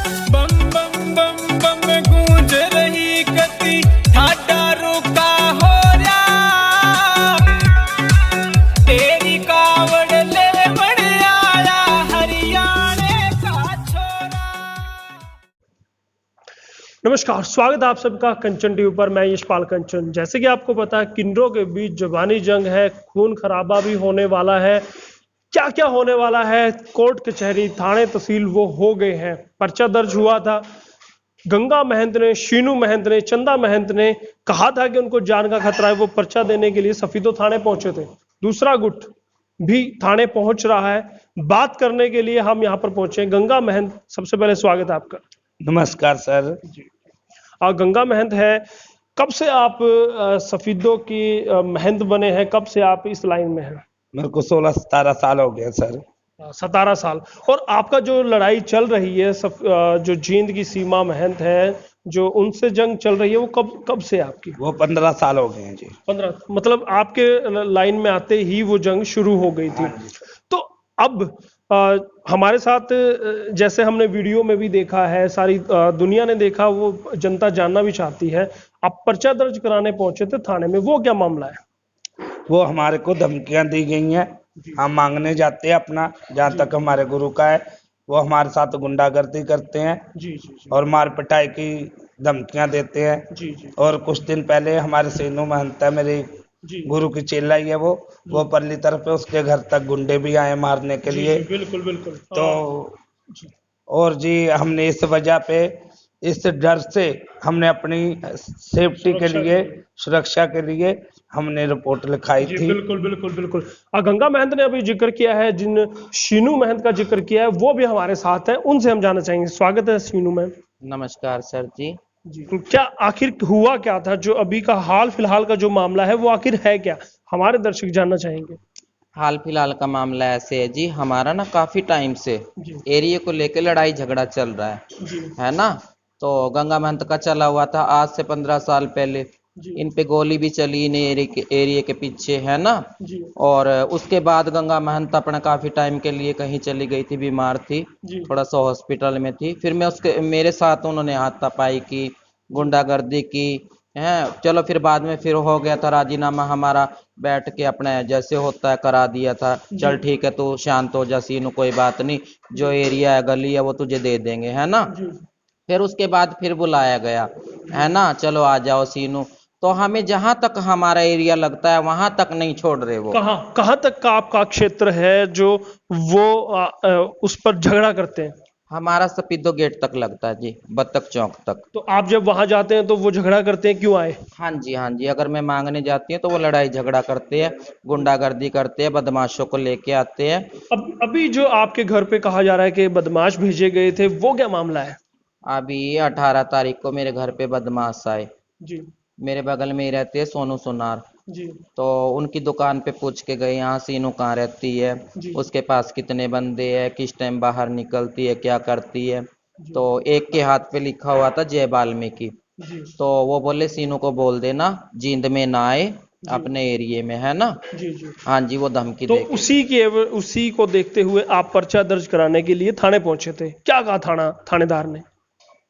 बम बम बम बम गूंज रही गति ठाडा रुका हो रहा तेरी कावड़ ले बड़ आया हरियाणे का छोरा। नमस्कार, स्वागत है आप सबका कंचन टीवी पर। मैं यशपाल कंचन। जैसे कि आपको पता है, किन्नरों के बीच जुबानी जंग है, खून खराबा भी होने वाला है। क्या क्या होने वाला है, कोर्ट कचहरी थाने तहसील वो हो गए हैं। पर्चा दर्ज हुआ था। गंगा महंत ने, शीनू महंत ने, चंदा महंत ने कहा था कि उनको जान का खतरा है। वो पर्चा देने के लिए सफीदो थाने पहुंचे थे। दूसरा गुट भी थाने पहुंच रहा है। बात करने के लिए हम यहाँ पर पहुंचे। गंगा महंत, सबसे पहले स्वागत है आपका। नमस्कार सर। गंगा महंत है, कब से आप सफीदों की महंत बने हैं? कब से आप इस लाइन में हैं? मेरे को 16-17 साल हो गए सर। 17 साल। और आपका जो लड़ाई चल रही है, जो जींद की सीमा महंत है, जो उनसे जंग चल रही है, वो कब कब से आपकी? वो 15 साल हो गए हैं जी। 15, मतलब आपके लाइन में आते ही वो जंग शुरू हो गई थी। तो अब हमारे साथ, जैसे हमने वीडियो में भी देखा है, सारी दुनिया ने देखा, वो जनता जानना भी चाहती है। आप पर्चा दर्ज कराने पहुंचे थे थाने में, वो क्या मामला है? वो हमारे को धमकियां दी गई हैं। हम मांगने जाते हैं अपना, जहाँ तक हमारे गुरु का है। वो हमारे साथ गुंडागर्दी करते हैं जी जी जी और मार पिटाई की धमकियां देते हैं। जी जी और कुछ दिन पहले हमारे सीनू महंत है, मेरे जी गुरु की चेला ही है वो परली तरफ है, उसके घर तक गुंडे भी आए मारने के जी, लिए। जी, बिल्कुल बिल्कुल। तो जी और जी हमने इस वजह पे, इस डर से हमने अपनी सेफ्टी के सुरक्षा लिए, के लिए। सुरक्षा के लिए हमने रिपोर्ट लिखाई जी थी। बिल्कुल बिल्कुल बिल्कुल। गंगा महंत ने अभी जिक्र किया है, जिन शीनू महंत का जिक्र किया है, वो भी हमारे साथ है। उनसे हम जानना चाहेंगे। स्वागत है शीनू महंत नमस्कार सर जी। जी। क्या आखिर हुआ क्या था? जो अभी का हाल फिलहाल का जो मामला है, वो आखिर है क्या? हमारे दर्शक जानना चाहेंगे। हाल फिलहाल का मामला ऐसे है जी, हमारा ना काफी टाइम से जी एरिया को लेकर लड़ाई झगड़ा चल रहा जी है ना। तो गंगा महंत का चला हुआ था आज से 15 साल पहले। जी इन पे गोली भी चली इन एरिया के पीछे, है ना। जी और उसके बाद गंगा महंत अपना काफी टाइम के लिए कहीं चली गई थी, बीमार थी, जी थोड़ा सा हॉस्पिटल में थी। फिर मेरे साथ उन्होंने हाथापाई की, गुंडागर्दी की है। चलो फिर बाद में फिर हो गया था राजीनामा हमारा, बैठ के अपने जैसे होता है करा दिया था। चल ठीक है, तू शांत हो जा सीनू, कोई बात नहीं, जो एरिया है गली है वो तुझे दे देंगे, है ना। जी फिर उसके बाद फिर बुलाया गया, है ना, चलो आ जाओ सीनू। तो हमें जहां तक हमारा एरिया लगता है वहां तक नहीं छोड़ रहे वो। कहाँ कहाँ तक का आपका क्षेत्र है जो वो उस पर झगड़ा करते हैं? हमारा सपीदो गेट तक लगता है जी, बत्तख चौक तक। तो आप जब वहां जाते हैं तो वो झगड़ा करते हैं, क्यों आए? हाँ जी हाँ जी, अगर मैं मांगने जाती हूँ तो वो लड़ाई झगड़ा करते हैं, गुंडागर्दी करते हैं, बदमाशों को लेके आते हैं। अब अभी जो आपके घर पे कहा जा रहा है कि बदमाश भेजे गए थे, वो क्या मामला है? अभी 18 तारीख को मेरे घर पे बदमाश आए। जी मेरे बगल में ही रहते हैं सोनू सोनार। जी तो उनकी दुकान पे पूछ के गए, यहाँ सीनू कहाँ रहती है, जी उसके पास कितने बंदे हैं, किस टाइम बाहर निकलती है, क्या करती है। जी तो एक के हाथ पे लिखा हुआ था जय वाल्मीकि। जी तो वो बोले सीनू को बोल देना जींद में ना आए अपने एरिया में, है ना। जी जी। हाँ जी, वो धमकी तो दे के। उसी को देखते हुए आप पर्चा दर्ज कराने के लिए थाने पहुंचे थे। क्या कहा थानेदार ने?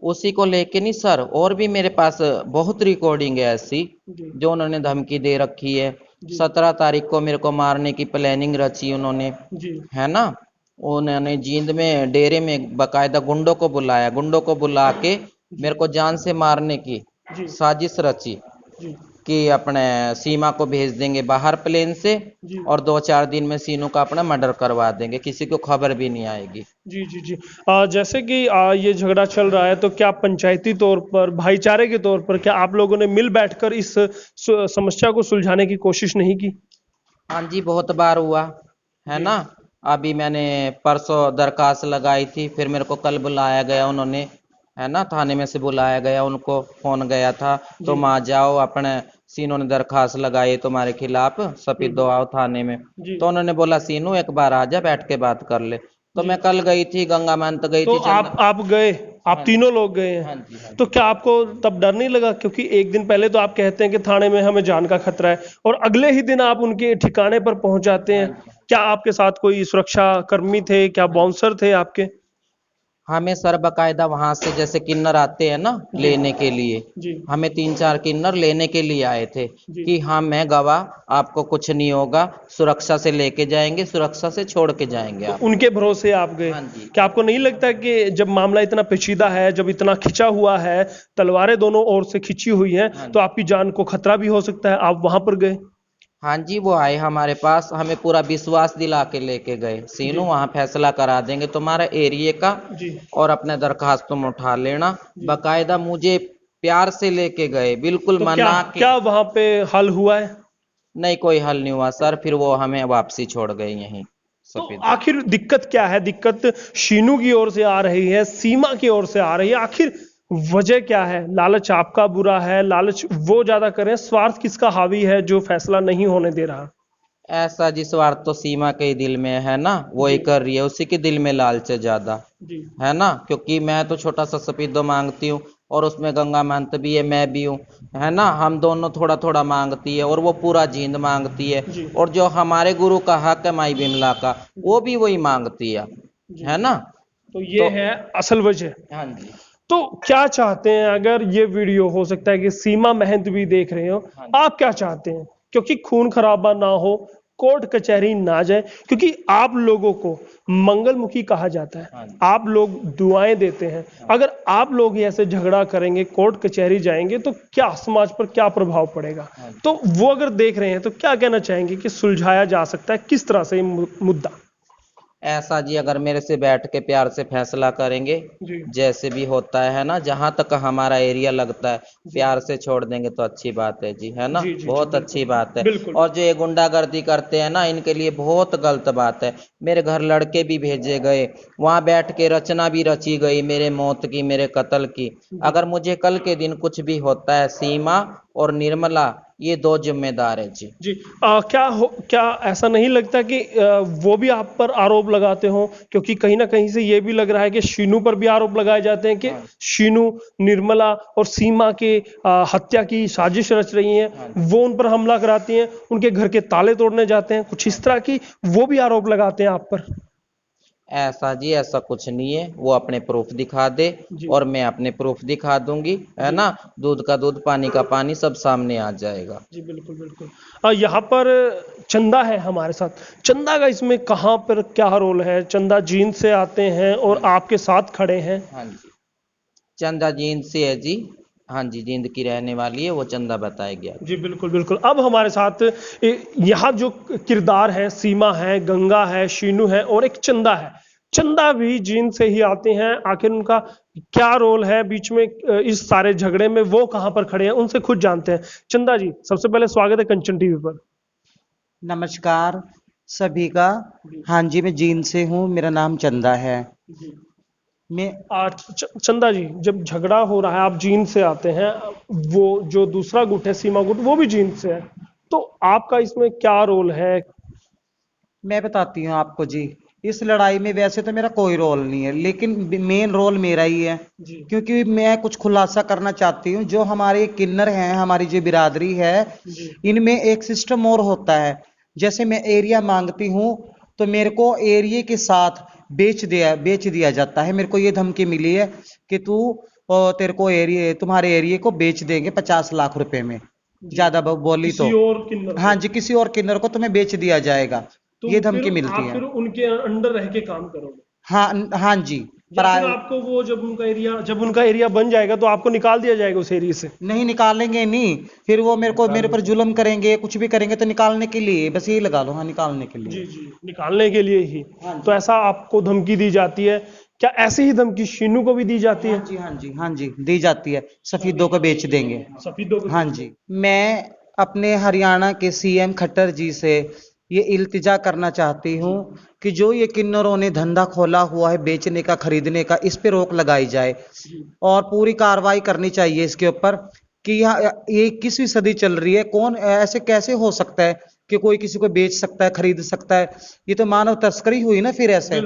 उसी को लेके नहीं सर, और भी मेरे पास बहुत रिकॉर्डिंग है ऐसी जी जो उन्होंने धमकी दे रखी है। जी 17 तारीख को मेरे को मारने की प्लानिंग रची उन्होंने, जी है ना। उन्होंने जींद में डेरे में बकायदा गुंडों को बुलाया, गुंडों को बुला के मेरे को जान से मारने की जी साजिश रची जी कि अपने सीमा को भेज देंगे बाहर प्लेन से, जी और 2-4 दिन में सीनू का अपना मर्डर करवा देंगे, किसी को खबर भी नहीं आएगी। जी जी जी। जैसे कि ये झगड़ा चल रहा है, तो क्या पंचायती तौर पर, भाईचारे के तौर पर, क्या आप लोगों ने मिल बैठकर इस समस्या को सुलझाने की कोशिश नहीं की? हाँ जी, बहुत बार हुआ, है ना। अभी मैंने परसों दरखास्त लगाई थी, फिर मेरे को कल बुलाया गया उन्होंने, है ना, थाने में से बुलाया गया, उनको फोन गया था तुम आ जाओ, अपने सीनू ने दरखास्त लगाई तुम्हारे खिलाफ, सपीदो आओ थाने में। जी। तो उन्होंने बोला सीनू एक बार आ जा, बैठ के बात कर ले। तो मैं कल गई थी, गंगा महंत गई तो थी, आप गए, आप हाँ जी। तीनों लोग गए हाँ हैं। जी हाँ तो जी। क्या आपको तब डर नहीं लगा? क्योंकि एक दिन पहले तो आप कहते हैं कि थाने में हमें जान का खतरा है, और अगले ही दिन आप उनके ठिकाने पर पहुंच जाते हैं। क्या आपके साथ कोई सुरक्षा कर्मी थे? क्या बाउंसर थे आपके? हमें सर बकायदा वहां से जैसे किन्नर आते हैं ना लेने के लिए, जी हमें 3-4 किन्नर लेने के लिए आए थे जी। कि हाँ मैं गवाह, आपको कुछ नहीं होगा, सुरक्षा से लेके जाएंगे, सुरक्षा से छोड़ के जाएंगे आप। उनके भरोसे आप गए। हाँ जी। क्या आपको नहीं लगता कि जब मामला इतना पेचीदा है, जब इतना खिंचा हुआ है, तलवारें दोनों ओर से खिंची हुई हैं, हाँ तो आपकी जान को खतरा भी हो सकता है, आप वहां पर गए? हाँ जी, वो आए हमारे पास, हमें पूरा विश्वास दिला के लेके गए, सीनू वहाँ फैसला करा देंगे तुम्हारा एरिया का, जी और अपने दरखास्त तुम उठा लेना। बकायदा मुझे प्यार से लेके गए, बिल्कुल तो क्या मना के। क्या वहां पे हल हुआ है? नहीं, कोई हल नहीं हुआ सर, फिर वो हमें वापसी छोड़ गए यहीं तो सफेद। आखिर दिक्कत क्या है? दिक्कत शीनू की ओर से आ रही है, सीमा की ओर से आ रही है, आखिर वजह क्या है? लालच आपका बुरा है, लालच वो ज्यादा करें, स्वार्थ किसका हावी है जो फैसला नहीं होने दे रहा? ऐसा जी, स्वार्थ तो सीमा के ही दिल में है ना, वो ही कर रही है, उसी के दिल में लालच है ज्यादा, जी है ना। क्योंकि मैं तो छोटा सा सफेदो मांगती हूँ, और उसमें गंगा महंत भी है, मैं भी हूँ, है ना। हम दोनों थोड़ा थोड़ा मांगती है, और वो पूरा जींद मांगती है। जी। और जो हमारे गुरु का हक है माई बिमला का, वो भी वही मांगती है ना। तो ये तो है असल वजह। हाँ जी। तो क्या चाहते हैं? अगर ये वीडियो हो सकता है कि सीमा महंत भी देख रहे हो, हाँ जी। आप क्या चाहते हैं? क्योंकि खून खराबा ना हो, कोर्ट कचहरी ना जाए, क्योंकि आप लोगों को मंगलमुखी कहा जाता है, हाँ जी। आप लोग दुआएं देते हैं। अगर आप लोग ही ऐसे झगड़ा करेंगे, कोर्ट कचहरी जाएंगे, तो क्या समाज पर क्या प्रभाव पड़ेगा? हाँ जी। तो वो अगर देख रहे हैं तो क्या कहना चाहेंगे कि सुलझाया जा सकता है किस तरह से ये मुद्दा? ऐसा जी, अगर मेरे से बैठ के प्यार से फैसला करेंगे, जी जैसे भी होता है ना, जहां तक हमारा एरिया लगता है, प्यार से छोड़ देंगे तो अच्छी बात है जी, है ना। जी जी जी, बहुत अच्छी बात है। बिल्कुल। और जो ये गुंडागर्दी करते हैं ना, इनके लिए बहुत गलत बात है। मेरे घर लड़के भी भेजे गए, वहां बैठ के रचना भी रची गई मेरे मौत की, मेरे कत्ल की। अगर मुझे कल के दिन कुछ भी होता है, सीमा और निर्मला ये 2 जिम्मेदार है जी। जी क्या ऐसा नहीं लगता कि वो भी आप पर आरोप लगाते हो? क्योंकि कहीं ना कहीं से ये भी लग रहा है कि शीनू पर भी आरोप लगाए जाते हैं कि हाँ। शीनू, निर्मला और सीमा के हत्या की साजिश रच रही हैं, हाँ। वो उन पर हमला कराती हैं, उनके घर के ताले तोड़ने जाते हैं, कुछ इस तरह की वो भी आरोप लगाते हैं आप पर? ऐसा जी, ऐसा कुछ नहीं है, वो अपने प्रूफ दिखा दे जी और मैं अपने प्रूफ दिखा दूंगी, है ना। दूध का दूध, पानी का पानी, सब सामने आ जाएगा। जी बिल्कुल बिल्कुल। यहाँ पर चंदा है हमारे साथ। चंदा का इसमें कहाँ पर क्या रोल है? चंदा जींद से आते हैं और आपके साथ खड़े हैं। हाँ जी, चंदा जींद से है जी। हाँ जी, जींद की रहने वाली है, वो चंदा बताएगी आपको। जी बिल्कुल बिल्कुल। अब हमारे साथ यहाँ जो किरदार है, सीमा है, गंगा है, शीनू है और एक चंदा है। चंदा भी जींद से ही आते हैं। आखिर उनका क्या रोल है बीच में इस सारे झगड़े में? वो कहाँ पर खड़े हैं, उनसे खुद जानते हैं। चंदा जी, सबसे पहले स्वागत है कंचन टीवी पर। नमस्कार सभी का। हाँ जी, मैं जींद से हूँ, मेरा नाम चंदा है। मैं चंदा जी, जब झगड़ा हो रहा है, आप जींद से आते हैं, वो जो दूसरा गुट है सीमा गुट, वो भी जींद से है, तो आपका इसमें क्या रोल है? मैं बताती हूँ आपको जी। इस लड़ाई में वैसे तो मेरा कोई रोल नहीं है, लेकिन मेन रोल मेरा ही है, जी क्योंकि मैं कुछ खुलासा करना चाहती हूँ। जो हमारे किन्नर हैं, हमारी जो बिरादरी है, जी इनमें एक सिस्टम और होता है। जैसे मैं एरिया मांगती हूँ तो मेरे को एरिया के साथ बेच दिया जाता है। मेरे को ये धमकी मिली है कि तेरे को तुम्हारे एरिया को बेच देंगे 50 लाख रुपए में, ज्यादा बोली किसी तो। और किन्नर हाँ को? जी, किसी और किन्नर को तुम्हें बेच दिया जाएगा, तो ये फिर धमकी मिलती आप है। फिर उनके अंडर रह के काम करोगे? हाँ जी। या पर फिर आपको वो जब उनका एरिया बन जाएगा तो आपको निकाल दिया जाएगा उस एरिया से? नहीं निकालेंगे नहीं, फिर वो मेरे पर जुल्म करेंगे, कुछ भी करेंगे, तो निकालने के लिए, बस यही लगा लो। हाँ, निकालने के लिए। जी निकालने के लिए ही। हाँ जी। तो ऐसा आपको धमकी दी जाती है? क्या ऐसी ही धमकी शीनू को भी दी जाती है? हाँ जी दी जाती है, सफेदों को बेच देंगे। सफेदों को? हाँ जी। मैं अपने हरियाणा के सीएम खट्टर जी से ये इल्तिजा करना चाहती हूँ कि जो ये किन्नरों ने धंधा खोला हुआ है बेचने का, खरीदने का, इस पे रोक लगाई जाए और पूरी कार्रवाई करनी चाहिए इसके ऊपर कि ये 21वीं सदी चल रही है। कौन ऐसे कैसे हो सकता है कि कोई किसी को बेच सकता है, खरीद सकता है? ये तो मानव तस्करी हुई ना फिर ऐसे।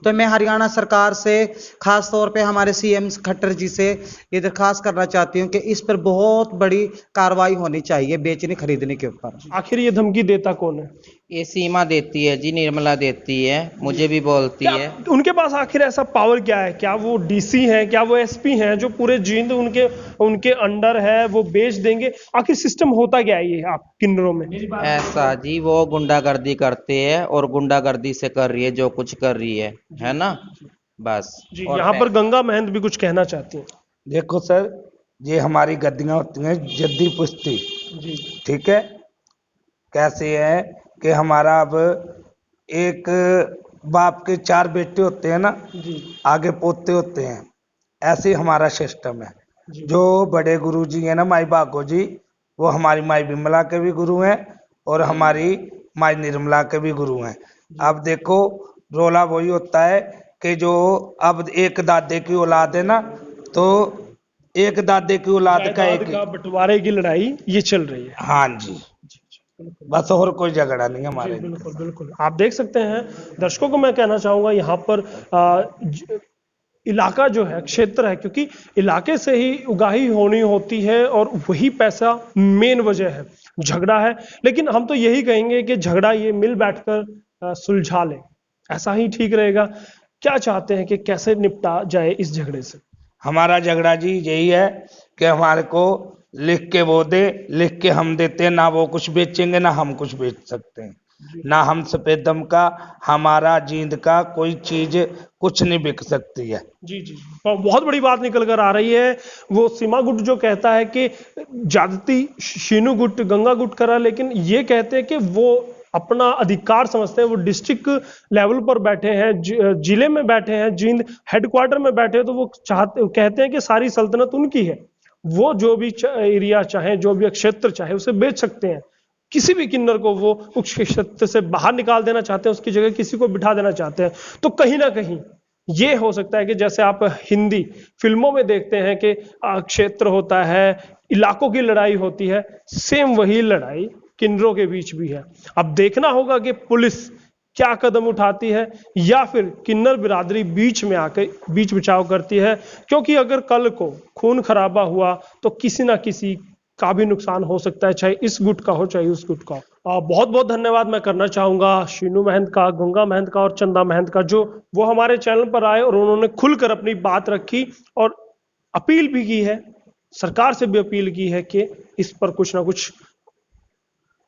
तो मैं हरियाणा सरकार से, खास तौर पे हमारे सीएम खट्टर जी से ये दरखास्त करना चाहती हूँ कि इस पर बहुत बड़ी कार्रवाई होनी चाहिए बेचने खरीदने के ऊपर। आखिर ये धमकी देता कौन है? ये सीमा देती है जी, निर्मला देती है, मुझे भी बोलती है। उनके पास आखिर ऐसा पावर क्या है? क्या वो डीसी हैं, क्या वो एसपी हैं जो पूरे जींद उनके उनके अंडर है, वो बेच देंगे? आखिर सिस्टम होता क्या है ये आप किन्नरों में? ऐसा जी, वो गुंडागर्दी करते हैं और गुंडागर्दी से कर रही है जो कुछ कर रही है ना, बस। जी, और यहाँ पर गंगा महंत भी कुछ कहना चाहती हैं। देखो सर, ये हमारी गद्दियां होती हैं जद्दी पुश्ती, जी ठीक है। कैसे है कि हमारा अब एक बाप के 4 बेटे होते हैं ना, जी आगे पोते होते हैं, ऐसे ही हमारा सिस्टम है। जी जो बड़े गुरु जी हैं ना, माई भागो जी, वो हमारी माई बिमला के भी गुरु हैं और हमारी माई निर्मला के भी गुरु हैं। अब देखो, रोला वही होता है कि जो अब एक दादे की औलाद है ना, तो एक दादे की औलाद का जायदाद एक, का बंटवारे की लड़ाई ये चल रही है। हाँ जी, बस और कोई झगड़ा नहीं है जी हमारे। बिल्कुल बिल्कुल, आप देख सकते हैं। दर्शकों को मैं कहना चाहूंगा यहाँ पर इलाका जो है, क्षेत्र है, क्योंकि इलाके से ही उगाही होनी होती है और वही पैसा मेन वजह है। झगड़ा है, लेकिन हम तो यही कहेंगे कि झगड़ा ये मिल बैठकर सुलझा ले, ऐसा ही ठीक रहेगा। क्या चाहते हैं कि कैसे निपटा जाए इस झगड़े से? हमारा झगड़ा जी यही है कि हमारे को लिख के वो दे, लिख के हम देते हैं ना, वो कुछ बेचेंगे ना हम कुछ बेच सकते हैं, ना हम सफेदम का, हमारा जींद का कोई चीज कुछ नहीं बिक सकती है। जी जी, बहुत बड़ी बात निकल कर आ रही है। वो सीमा गुट जो कहता है कि ज्यादती शीनू गुट गंगा गुट करा, लेकिन ये कहते हैं कि वो अपना अधिकार समझते हैं। वो डिस्ट्रिक्ट लेवल पर बैठे हैं, जिले में बैठे हैं, जींद हेडक्वार्टर में बैठे हैं, तो वो कहते हैं कि सारी सल्तनत उनकी है। वो जो भी एरिया चाहे, जो भी क्षेत्र चाहे, उसे बेच सकते हैं। किसी भी किन्नर को वो उस क्षेत्र से बाहर निकाल देना चाहते हैं, उसकी जगह किसी को बिठा देना चाहते हैं। तो कहीं ना कहीं ये हो सकता है कि जैसे आप हिंदी फिल्मों में देखते हैं कि क्षेत्र होता है, इलाकों की लड़ाई होती है, सेम वही लड़ाई किन्नरों के बीच भी है। अब देखना होगा कि पुलिस क्या कदम उठाती है या फिर किन्नर बिरादरी बीच में आकर बीच बचाव करती है, क्योंकि अगर कल को खून खराबा हुआ तो किसी ना किसी का भी नुकसान हो सकता है, चाहे इस गुट का हो चाहे उस गुट का हो। बहुत बहुत धन्यवाद मैं करना चाहूंगा शीनू महंत का, गंगा महंत का और चंदा महंत का, जो वो हमारे चैनल पर आए और उन्होंने खुलकर अपनी बात रखी और अपील भी की है, सरकार से भी अपील की है कि इस पर कुछ ना कुछ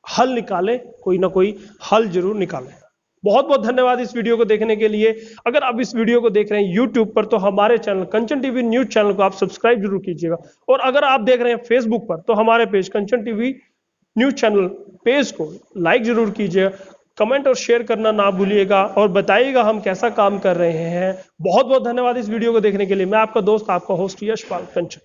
हल निकाले, कोई ना कोई हल जरूर निकाले। बहुत बहुत धन्यवाद इस वीडियो को देखने के लिए। अगर आप इस वीडियो को देख रहे हैं यूट्यूब पर, तो हमारे चैनल कंचन टीवी न्यूज चैनल को आप सब्सक्राइब जरूर कीजिएगा। और अगर आप देख रहे हैं फेसबुक पर, तो हमारे पेज कंचन टीवी न्यूज चैनल पेज को लाइक जरूर कीजिएगा, कमेंट और शेयर करना ना भूलिएगा और बताइएगा हम कैसा काम कर रहे हैं। बहुत बहुत धन्यवाद इस वीडियो को देखने के लिए। मैं आपका दोस्त, आपका होस्ट यशपाल कंचन।